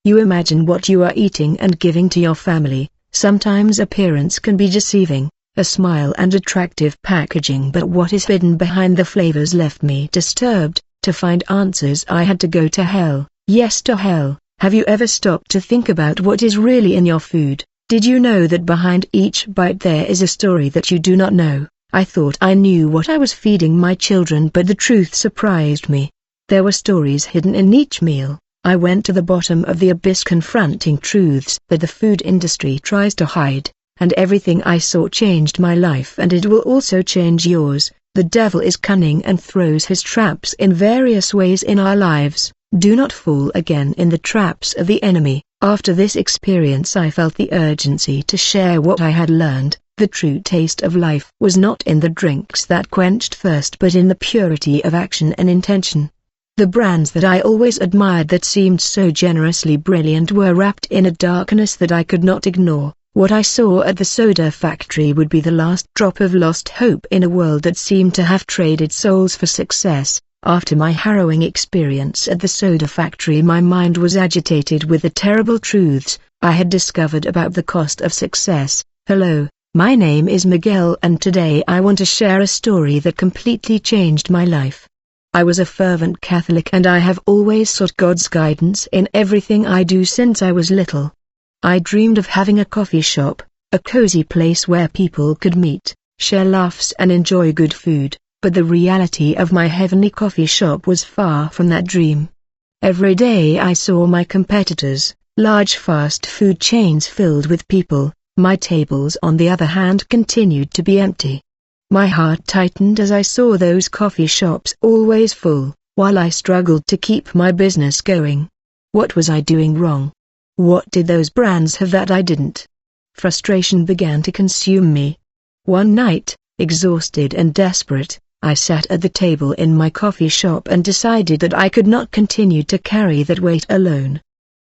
You imagine what you are eating and giving to your family. Sometimes appearance can be deceiving, a smile and attractive packaging, but what is hidden behind the flavors left me disturbed. To find answers I had to go to hell. Yes, to hell. Have you ever stopped to think about what is really in your food? Did you know that behind each bite there is a story that you do not know? I thought I knew what I was feeding my children, but the truth surprised me. There were stories hidden in each meal. I went to the bottom of the abyss, confronting truths that the food industry tries to hide, and everything I saw changed my life, and it will also change yours. The devil is cunning and throws his traps in various ways in our lives. Do not fall again in the traps of the enemy. After this experience I felt the urgency to share what I had learned. The true taste of life was not in the drinks that quenched thirst, but in the purity of action and intention. The brands that I always admired, that seemed so generously brilliant, were wrapped in a darkness that I could not ignore. What I saw at the soda factory would be the last drop of lost hope in a world that seemed to have traded souls for success. After my harrowing experience at the soda factory, my mind was agitated with the terrible truths I had discovered about the cost of success. Hello, my name is Miguel, and today I want to share a story that completely changed my life. I was a fervent Catholic, and I have always sought God's guidance in everything I do since I was little. I dreamed of having a coffee shop, a cozy place where people could meet, share laughs and enjoy good food, but the reality of my heavenly coffee shop was far from that dream. Every day I saw my competitors, large fast food chains, filled with people. My tables, on the other hand, continued to be empty. My heart tightened as I saw those coffee shops always full, while I struggled to keep my business going. What was I doing wrong? What did those brands have that I didn't? Frustration began to consume me. One night, exhausted and desperate, I sat at the table in my coffee shop and decided that I could not continue to carry that weight alone.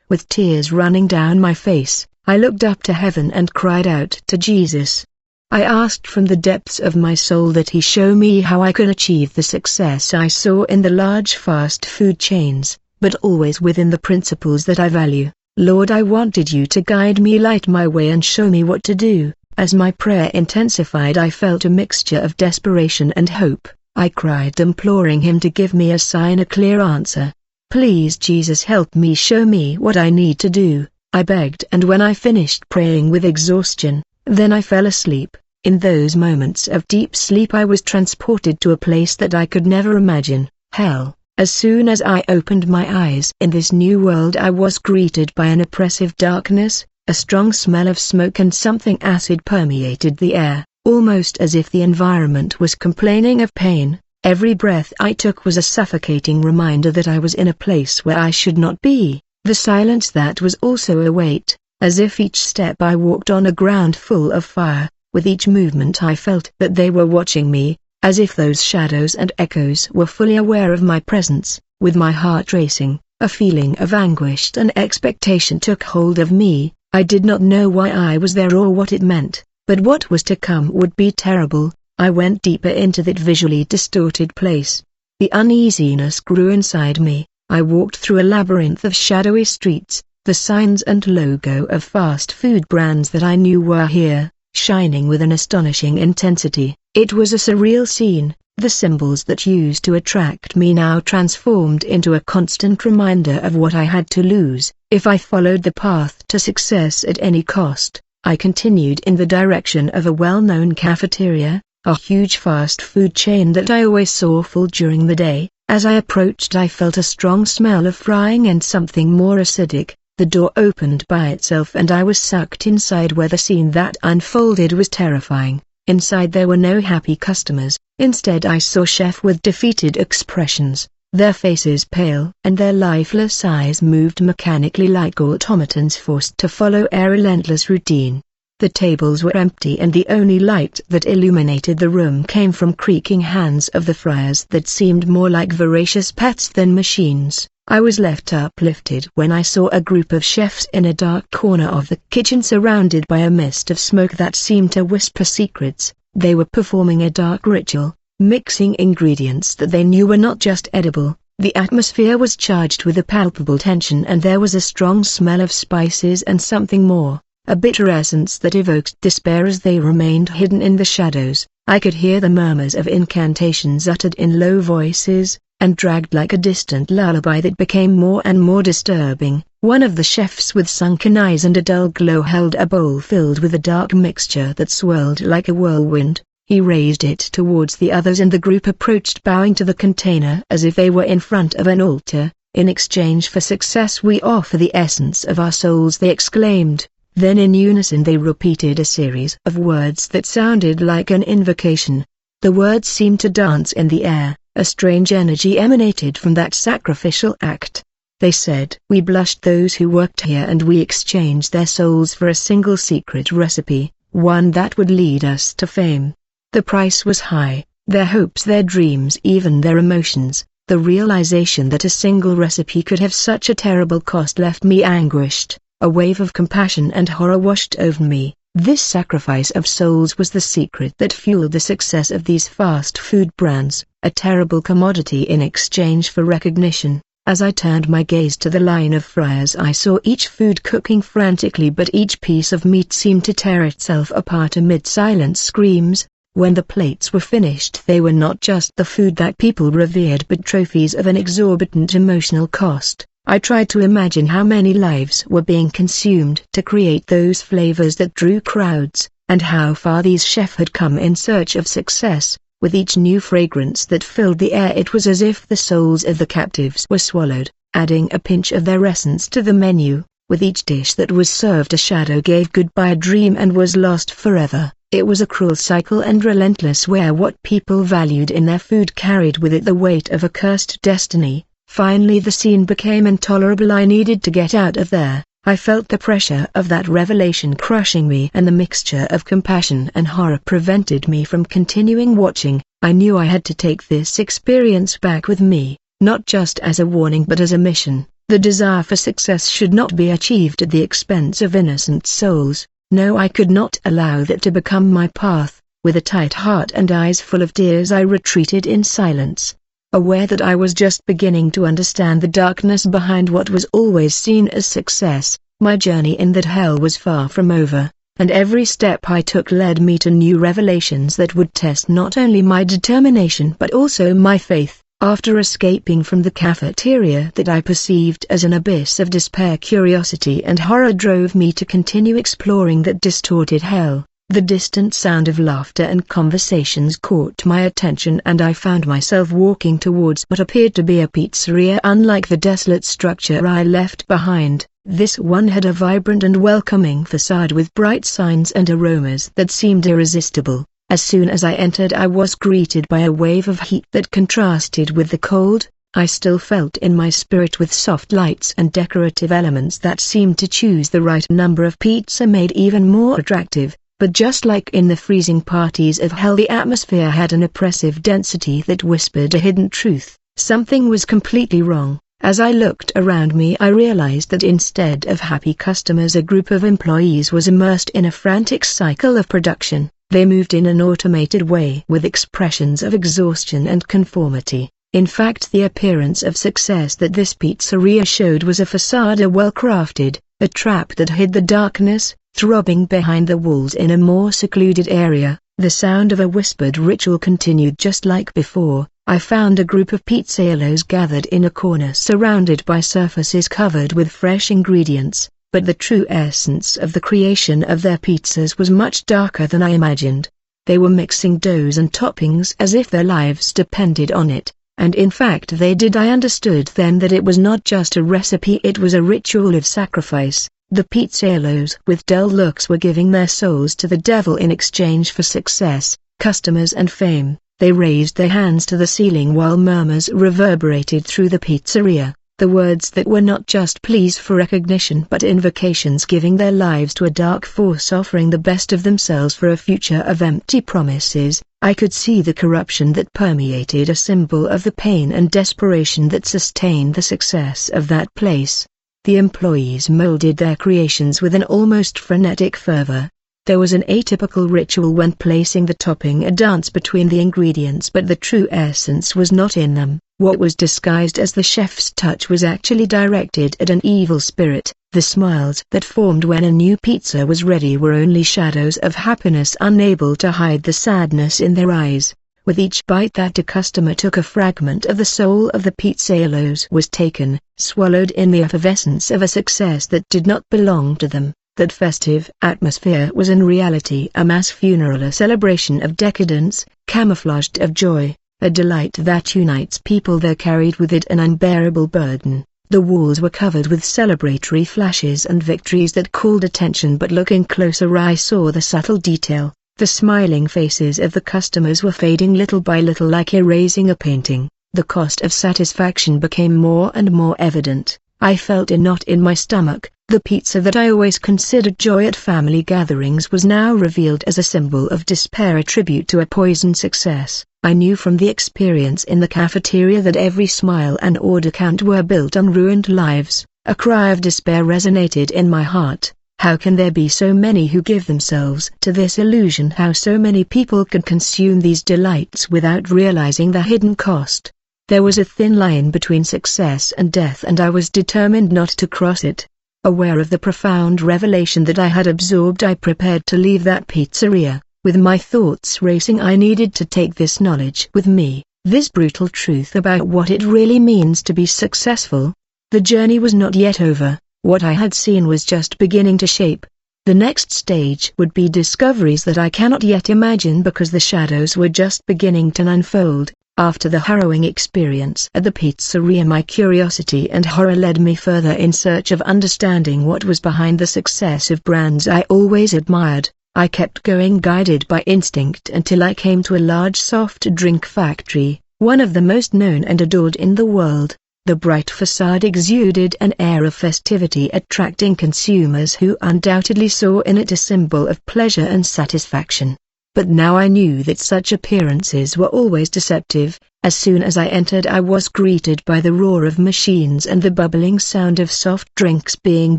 With tears running down my face, I looked up to heaven and cried out to Jesus. I asked from the depths of my soul that He show me how I could achieve the success I saw in the large fast food chains, but always within the principles that I value. Lord, I wanted You to guide me, light my way, and show me what to do. As my prayer intensified, I felt a mixture of desperation and hope. I cried, imploring Him to give me a sign, a clear answer. Please, Jesus, help me, show me what I need to do, I begged, and when I finished praying with exhaustion, then I fell asleep. In those moments of deep sleep I was transported to a place that I could never imagine, hell. As soon as I opened my eyes in this new world, I was greeted by an oppressive darkness. A strong smell of smoke and something acid permeated the air, almost as if the environment was complaining of pain. Every breath I took was a suffocating reminder that I was in a place where I should not be. The silence that was also a weight, as if each step I walked on a ground full of fire. With each movement I felt that they were watching me, as if those shadows and echoes were fully aware of my presence. With my heart racing, a feeling of anguish and expectation took hold of me. I did not know why I was there or what it meant, but what was to come would be terrible. I went deeper into that visually distorted place. The uneasiness grew inside me. I walked through a labyrinth of shadowy streets. The signs and logo of fast food brands that I knew were here, shining with an astonishing intensity. It was a surreal scene. The symbols that used to attract me now transformed into a constant reminder of what I had to lose. If I followed the path to success at any cost, I continued in the direction of a well-known cafeteria, a huge fast food chain that I always saw full during the day. As I approached, I felt a strong smell of frying and something more acidic. The door opened by itself and I was sucked inside, where the scene that unfolded was terrifying. Inside there were no happy customers. Instead I saw chefs with defeated expressions, their faces pale and their lifeless eyes moved mechanically like automatons forced to follow a relentless routine. The tables were empty and the only light that illuminated the room came from creaking hands of the fryers that seemed more like voracious pets than machines. I was left uplifted when I saw a group of chefs in a dark corner of the kitchen, surrounded by a mist of smoke that seemed to whisper secrets. They were performing a dark ritual, mixing ingredients that they knew were not just edible. The atmosphere was charged with a palpable tension, and there was a strong smell of spices and something more, a bitter essence that evoked despair. As they remained hidden in the shadows, I could hear the murmurs of incantations uttered in low voices, and dragged like a distant lullaby that became more and more disturbing. One of the chefs with sunken eyes and a dull glow held a bowl filled with a dark mixture that swirled like a whirlwind. He raised it towards the others, and the group approached, bowing to the container as if they were in front of an altar. "In exchange for success we offer the essence of our souls," they exclaimed. Then in unison they repeated a series of words that sounded like an invocation. The words seemed to dance in the air. A strange energy emanated from that sacrificial act. They said, "We blushed those who worked here, and we exchanged their souls for a single secret recipe, one that would lead us to fame." The price was high, their hopes, their dreams, even their emotions. The realization that a single recipe could have such a terrible cost left me anguished. A wave of compassion and horror washed over me. This sacrifice of souls was the secret that fueled the success of these fast food brands, a terrible commodity in exchange for recognition. As I turned my gaze to the line of fryers, I saw each food cooking frantically, but each piece of meat seemed to tear itself apart amid silent screams. When the plates were finished, they were not just the food that people revered, but trophies of an exorbitant emotional cost. I tried to imagine how many lives were being consumed to create those flavors that drew crowds, and how far these chefs had come in search of success. With each new fragrance that filled the air, it was as if the souls of the captives were swallowed, adding a pinch of their essence to the menu. With each dish that was served, a shadow gave goodbye, a dream, and was lost forever. It was a cruel cycle and relentless, where what people valued in their food carried with it the weight of a cursed destiny. Finally the scene became intolerable. I needed to get out of there. I felt the pressure of that revelation crushing me, and the mixture of compassion and horror prevented me from continuing watching. I knew I had to take this experience back with me, not just as a warning but as a mission. The desire for success should not be achieved at the expense of innocent souls. No, I could not allow that to become my path. With a tight heart and eyes full of tears, I retreated in silence, aware that I was just beginning to understand the darkness behind what was always seen as success. My journey in that hell was far from over, and every step I took led me to new revelations that would test not only my determination but also my faith. After escaping from the cafeteria that I perceived as an abyss of despair, curiosity and horror drove me to continue exploring that distorted hell. The distant sound of laughter and conversations caught my attention, and I found myself walking towards what appeared to be a pizzeria. Unlike the desolate structure I left behind, this one had a vibrant and welcoming facade with bright signs and aromas that seemed irresistible. As soon as I entered, I was greeted by a wave of heat that contrasted with the cold I still felt in my spirit, with soft lights and decorative elements that seemed to choose the right number of pizza made even more attractive. But just like in the freezing parties of hell, the atmosphere had an oppressive density that whispered a hidden truth. Something was completely wrong. As I looked around me, I realized that instead of happy customers, a group of employees was immersed in a frantic cycle of production. They moved in an automated way with expressions of exhaustion and conformity. In fact, the appearance of success that this pizzeria showed was a facade, a well-crafted, a trap that hid the darkness throbbing behind the walls. In a more secluded area, the sound of a whispered ritual continued just like before. I found a group of pizzaiolo gathered in a corner, surrounded by surfaces covered with fresh ingredients, but the true essence of the creation of their pizzas was much darker than I imagined. They were mixing doughs and toppings as if their lives depended on it, and in fact they did. I understood then that it was not just a recipe, it was a ritual of sacrifice. The pizzaiolos with dull looks were giving their souls to the devil in exchange for success, customers and fame. They raised their hands to the ceiling while murmurs reverberated through the pizzeria, the words that were not just pleas for recognition but invocations, giving their lives to a dark force, offering the best of themselves for a future of empty promises. I could see the corruption that permeated, a symbol of the pain and desperation that sustained the success of that place. The employees molded their creations with an almost frenetic fervor. There was an atypical ritual when placing the topping, a dance between the ingredients, but the true essence was not in them. What was disguised as the chef's touch was actually directed at an evil spirit. The smiles that formed when a new pizza was ready were only shadows of happiness, unable to hide the sadness in their eyes. With each bite that a customer took, a fragment of the soul of the pizzaiolo was taken, swallowed in the effervescence of a success that did not belong to them. That festive atmosphere was in reality a mass funeral, a celebration of decadence, camouflaged of joy, a delight that unites people there carried with it an unbearable burden. The walls were covered with celebratory flashes and victories that called attention, but looking closer I saw the subtle detail. The smiling faces of the customers were fading little by little, like erasing a painting. The cost of satisfaction became more and more evident. I felt a knot in my stomach. The pizza that I always considered joy at family gatherings was now revealed as a symbol of despair, a tribute to a poisoned success. I knew from the experience in the cafeteria that every smile and order count were built on ruined lives. A cry of despair resonated in my heart. How can there be so many who give themselves to this illusion? How so many people can consume these delights without realizing the hidden cost? There was a thin line between success and death, and I was determined not to cross it. Aware of the profound revelation that I had absorbed, I prepared to leave that pizzeria. With my thoughts racing, I needed to take this knowledge with me, this brutal truth about what it really means to be successful. The journey was not yet over. What I had seen was just beginning to shape. The next stage would be discoveries that I cannot yet imagine, because the shadows were just beginning to unfold. After the harrowing experience at the pizzeria, my curiosity and horror led me further in search of understanding what was behind the success of brands I always admired. I kept going, guided by instinct, until I came to a large soft drink factory, one of the most known and adored in the world. The bright facade exuded an air of festivity, attracting consumers who undoubtedly saw in it a symbol of pleasure and satisfaction. But now I knew that such appearances were always deceptive. As soon as I entered, I was greeted by the roar of machines and the bubbling sound of soft drinks being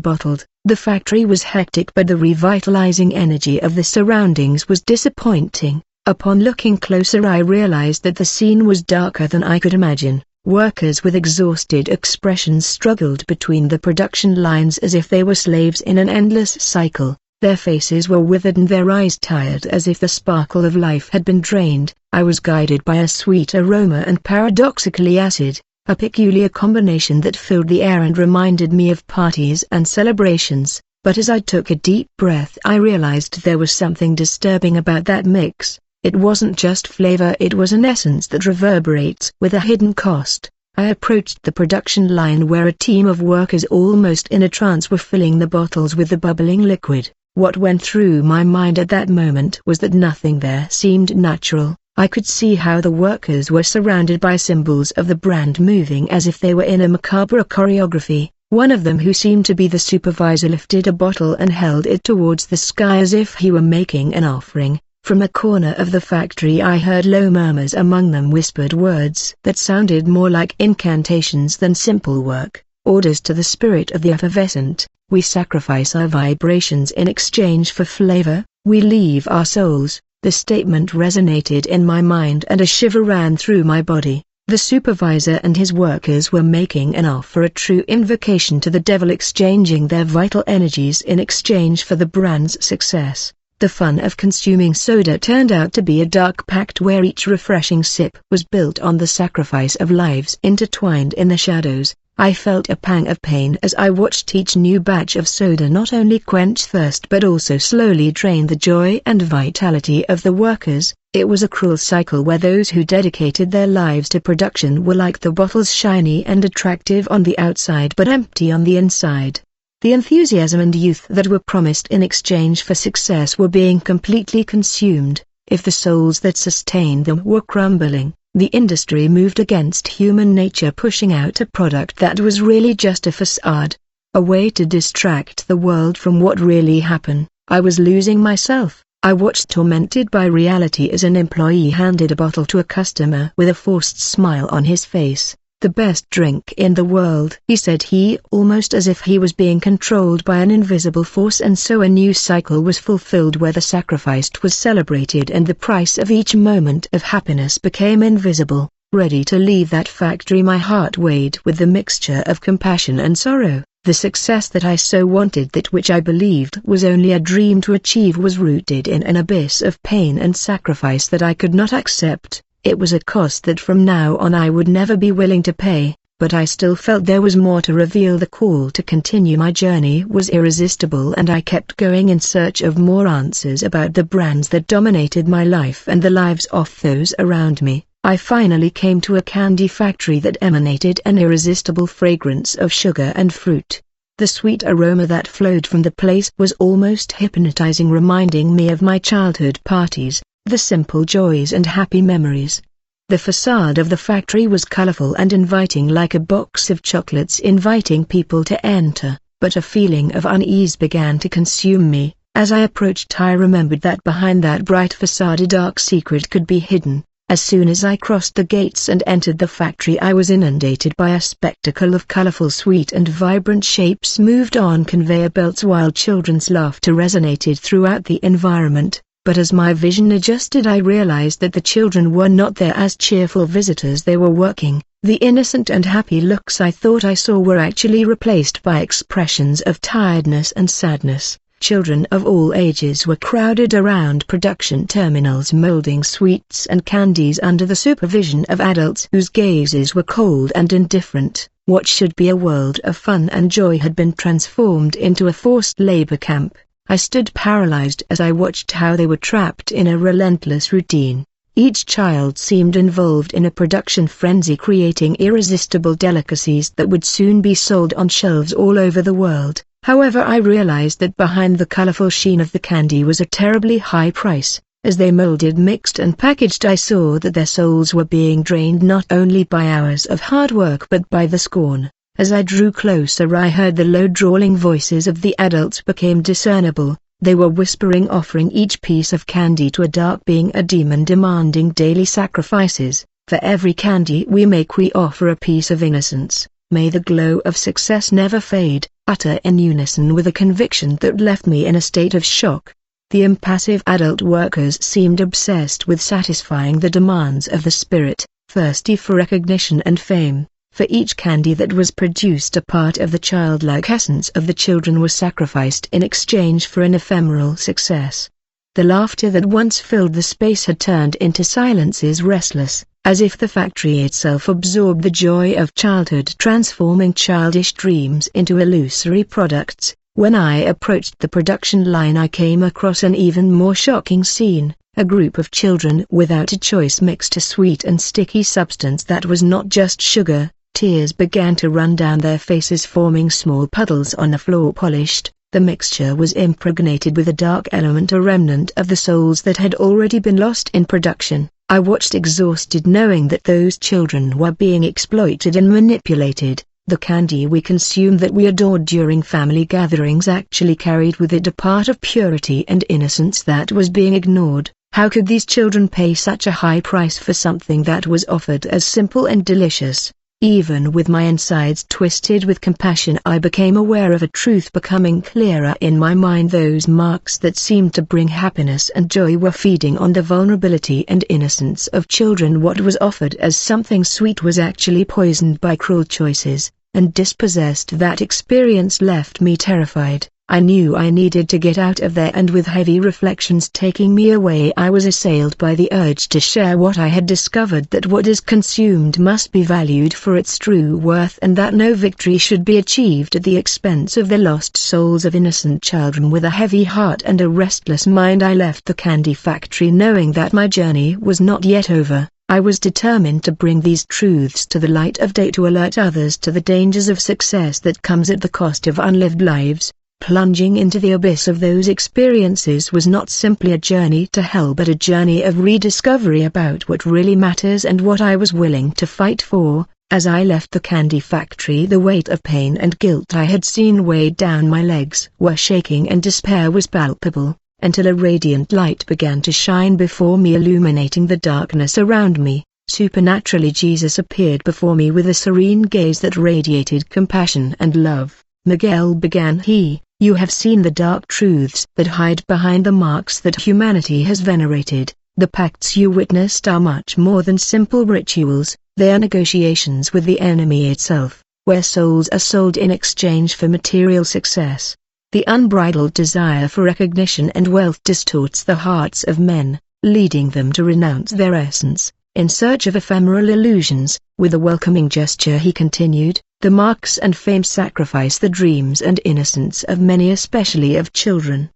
bottled. The factory was hectic, but the revitalizing energy of the surroundings was disappointing. Upon looking closer, I realized that the scene was darker than I could imagine. Workers with exhausted expressions struggled between the production lines as if they were slaves in an endless cycle. Their faces were withered and their eyes tired, as if the sparkle of life had been drained. I was guided by a sweet aroma and paradoxically acid, a peculiar combination that filled the air and reminded me of parties and celebrations. But as I took a deep breath, I realized there was something disturbing about that mix. It wasn't just flavor, it was an essence that reverberates with a hidden cost. I approached the production line where a team of workers almost in a trance were filling the bottles with the bubbling liquid. What went through my mind at that moment was that nothing there seemed natural. I could see how the workers were surrounded by symbols of the brand, moving as if they were in a macabre choreography. One of them, who seemed to be the supervisor, lifted a bottle and held it towards the sky as if he were making an offering. From a corner of the factory I heard low murmurs, among them whispered words that sounded more like incantations than simple work. Orders to the spirit of the effervescent. We sacrifice our vibrations in exchange for flavor, we leave our souls. The statement resonated in my mind and a shiver ran through my body. The supervisor and his workers were making an offer, a true invocation to the devil, exchanging their vital energies in exchange for the brand's success. The fun of consuming soda turned out to be a dark pact where each refreshing sip was built on the sacrifice of lives intertwined in the shadows. I felt a pang of pain as I watched each new batch of soda not only quench thirst but also slowly drain the joy and vitality of the workers. It was a cruel cycle where those who dedicated their lives to production were like the bottles, shiny and attractive on the outside but empty on the inside. The enthusiasm and youth that were promised in exchange for success were being completely consumed. If the souls that sustained them were crumbling, the industry moved against human nature, pushing out a product that was really just a facade, a way to distract the world from what really happened. I was losing myself. I watched, tormented by reality, as an employee handed a bottle to a customer with a forced smile on his face. the best drink in the world," he said, almost as if he was being controlled by an invisible force, and so a new cycle was fulfilled where the sacrifice was celebrated and the price of each moment of happiness became invisible. Ready to leave that factory, my heart weighed with the mixture of compassion and sorrow. The success that I so wanted, that which I believed was only a dream to achieve, was rooted in an abyss of pain and sacrifice that I could not accept. It was a cost that from now on I would never be willing to pay, but I still felt there was more to reveal. The call to continue my journey was irresistible, and I kept going in search of more answers about the brands that dominated my life and the lives of those around me. I finally came to a candy factory that emanated an irresistible fragrance of sugar and fruit. The sweet aroma that flowed from the place was almost hypnotizing, reminding me of my childhood parties, the simple joys and happy memories. The facade of the factory was colorful and inviting, like a box of chocolates inviting people to enter, but a feeling of unease began to consume me. As I approached, I remembered that behind that bright facade a dark secret could be hidden. As soon as I crossed the gates and entered the factory, I was inundated by a spectacle of colorful, sweet and vibrant shapes moved on conveyor belts, while children's laughter resonated throughout the environment. But as my vision adjusted, I realized that the children were not there as cheerful visitors. They were working. The innocent and happy looks I thought I saw were actually replaced by expressions of tiredness and sadness. Children of all ages were crowded around production terminals, molding sweets and candies under the supervision of adults whose gazes were cold and indifferent. What should be a world of fun and joy had been transformed into a forced labor camp. I stood paralyzed as I watched how they were trapped in a relentless routine. Each child seemed involved in a production frenzy, creating irresistible delicacies that would soon be sold on shelves all over the world. However, I realized that behind the colorful sheen of the candy was a terribly high price. As they molded, mixed and packaged, I saw that their souls were being drained not only by hours of hard work but by the scorn. As I drew closer, I heard the low drawling voices of the adults became discernible. They were whispering, offering each piece of candy to a dark being, a demon demanding daily sacrifices. For every candy we make, we offer a piece of innocence. May the glow of success never fade. Utter in unison with a conviction that left me in a state of shock. The impassive adult workers seemed obsessed with satisfying the demands of the spirit, thirsty for recognition and fame. For each candy that was produced, a part of the childlike essence of the children was sacrificed in exchange for an ephemeral success. The laughter that once filled the space had turned into silences, restless, as if the factory itself absorbed the joy of childhood, transforming childish dreams into illusory products. When I approached the production line, I came across an even more shocking scene. A group of children without a choice mixed a sweet and sticky substance that was not just sugar. Tears began to run down their faces, forming small puddles on the floor. Polished, the mixture was impregnated with a dark element, a remnant of the souls that had already been lost in production. I watched exhausted, knowing that those children were being exploited and manipulated. The candy we consumed, that we adored during family gatherings, actually carried with it a part of purity and innocence that was being ignored. How could these children pay such a high price for something that was offered as simple and delicious? Even with my insides twisted with compassion, I became aware of a truth becoming clearer in my mind. Those marks that seemed to bring happiness and joy were feeding on the vulnerability and innocence of children. What was offered as something sweet was actually poisoned by cruel choices, and dispossessed. That experience left me terrified. I knew I needed to get out of there, and with heavy reflections taking me away, I was assailed by the urge to share what I had discovered, that what is consumed must be valued for its true worth, and that no victory should be achieved at the expense of the lost souls of innocent children. With a heavy heart and a restless mind, I left the candy factory, knowing that my journey was not yet over. I was determined to bring these truths to the light of day, to alert others to the dangers of success that comes at the cost of unlived lives. Plunging into the abyss of those experiences was not simply a journey to hell, but a journey of rediscovery about what really matters and what I was willing to fight for. As I left the candy factory, the weight of pain and guilt I had seen weighed down my legs were shaking, and despair was palpable, until a radiant light began to shine before me, illuminating the darkness around me. Supernaturally Jesus appeared before me with a serene gaze that radiated compassion and love. "Miguel," began he, "you have seen the dark truths that hide behind the marks that humanity has venerated. The pacts you witnessed are much more than simple rituals, they are negotiations with the enemy itself, where souls are sold in exchange for material success. The unbridled desire for recognition and wealth distorts the hearts of men, leading them to renounce their essence, in search of ephemeral illusions." With a welcoming gesture he continued, "The marks and fame sacrifice the dreams and innocence of many, especially of children.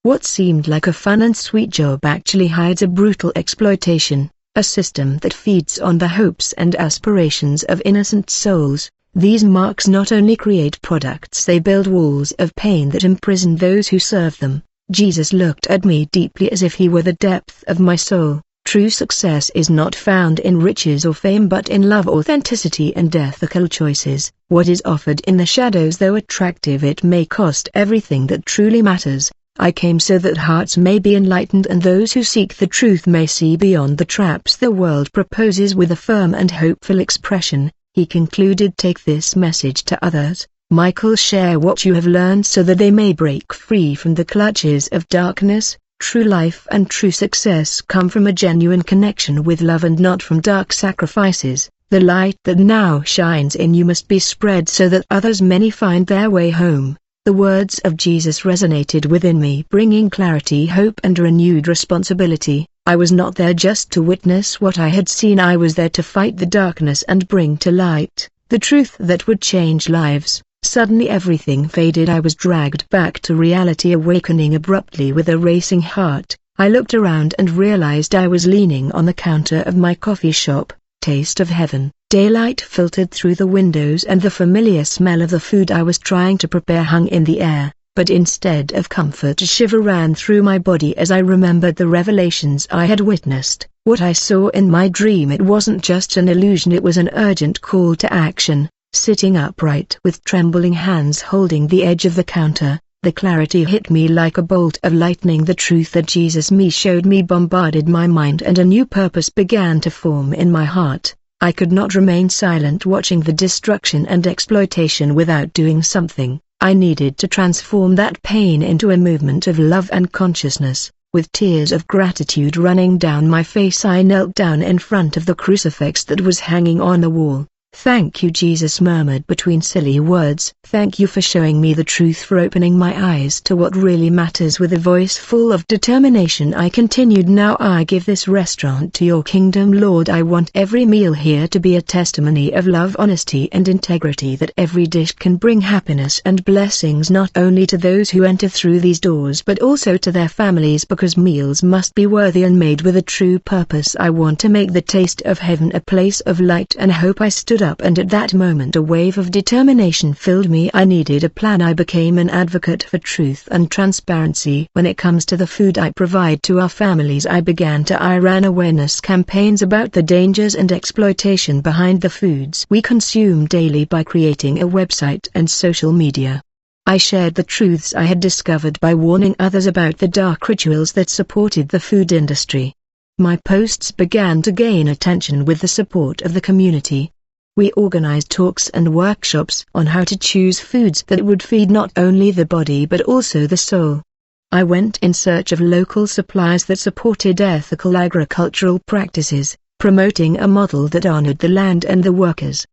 What seemed like a fun and sweet job actually hides a brutal exploitation, a system that feeds on the hopes and aspirations of innocent souls. These marks not only create products, they build walls of pain that imprison those who serve them." Jesus looked at me deeply as if he were the depth of my soul. "True success is not found in riches or fame but in love, authenticity and ethical choices. What is offered in the shadows, though attractive, it may cost everything that truly matters. I came so that hearts may be enlightened and those who seek the truth may see beyond the traps the world proposes." With a firm and hopeful expression, he concluded, "Take this message to others, Michael. Share what you have learned so that they may break free from the clutches of darkness. True life and true success come from a genuine connection with love and not from dark sacrifices. The light that now shines in you must be spread so that others may find their way home." The words of Jesus resonated within me, bringing clarity, hope and renewed responsibility. I was not there just to witness what I had seen, I was there to fight the darkness and bring to light the truth that would change lives. Suddenly everything faded. I was dragged back to reality, awakening abruptly with a racing heart. I looked around and realized I was leaning on the counter of my coffee shop. Taste of heaven. Daylight filtered through the windows and the familiar smell of the food I was trying to prepare hung in the air, but instead of comfort a shiver ran through my body as I remembered the revelations I had witnessed. What I saw in my dream, it wasn't just an illusion, it was an urgent call to action. Sitting upright with trembling hands holding the edge of the counter, the clarity hit me like a bolt of lightning. The truth that Jesus me showed me bombarded my mind and a new purpose began to form in my heart. I could not remain silent watching the destruction and exploitation without doing something. I needed to transform that pain into a movement of love and consciousness. With tears of gratitude running down my face, I knelt down in front of the crucifix that was hanging on the wall. "Thank you," Jesus murmured between silly words. "Thank you for showing me the truth, for opening my eyes to what really matters." With a voice full of determination I continued, "Now I give this restaurant to your kingdom, Lord. I want every meal here to be a testimony of love, honesty and integrity, that every dish can bring happiness and blessings not only to those who enter through these doors but also to their families, because meals must be worthy and made with a true purpose. I want to make the taste of heaven a place of light and hope." I stood up and at that moment a wave of determination filled me. I needed a plan. I became an advocate for truth and transparency. When it comes to the food I provide to our families, I ran awareness campaigns about the dangers and exploitation behind the foods we consume daily by creating a website and social media. I shared the truths I had discovered by warning others about the dark rituals that supported the food industry. My posts began to gain attention with the support of the community. We organized talks and workshops on how to choose foods that would feed not only the body but also the soul. I went in search of local suppliers that supported ethical agricultural practices, promoting a model that honored the land and the workers.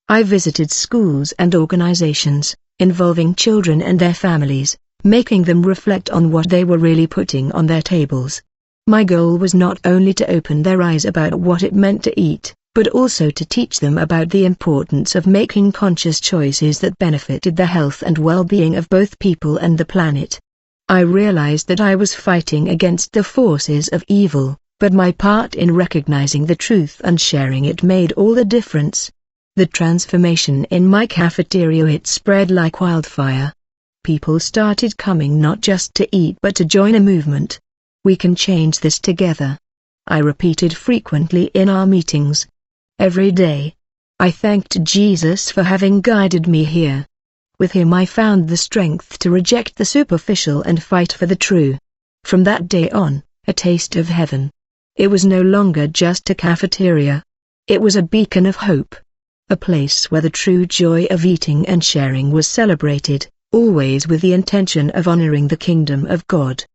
I visited schools and organizations, involving children and their families, making them reflect on what they were really putting on their tables. My goal was not only to open their eyes about what it meant to eat, but also to teach them about the importance of making conscious choices that benefited the health and well-being of both people and the planet. I realized that I was fighting against the forces of evil, but my part in recognizing the truth and sharing it made all the difference. The transformation in my cafeteria, it spread like wildfire. People started coming not just to eat but to join a movement. "We can change this together," I repeated frequently in our meetings. Every day, I thanked Jesus for having guided me here. With him I found the strength to reject the superficial and fight for the true. From that day on, a taste of heaven. It was no longer just a cafeteria. It was a beacon of hope. A place where the true joy of eating and sharing was celebrated, always with the intention of honoring the kingdom of God.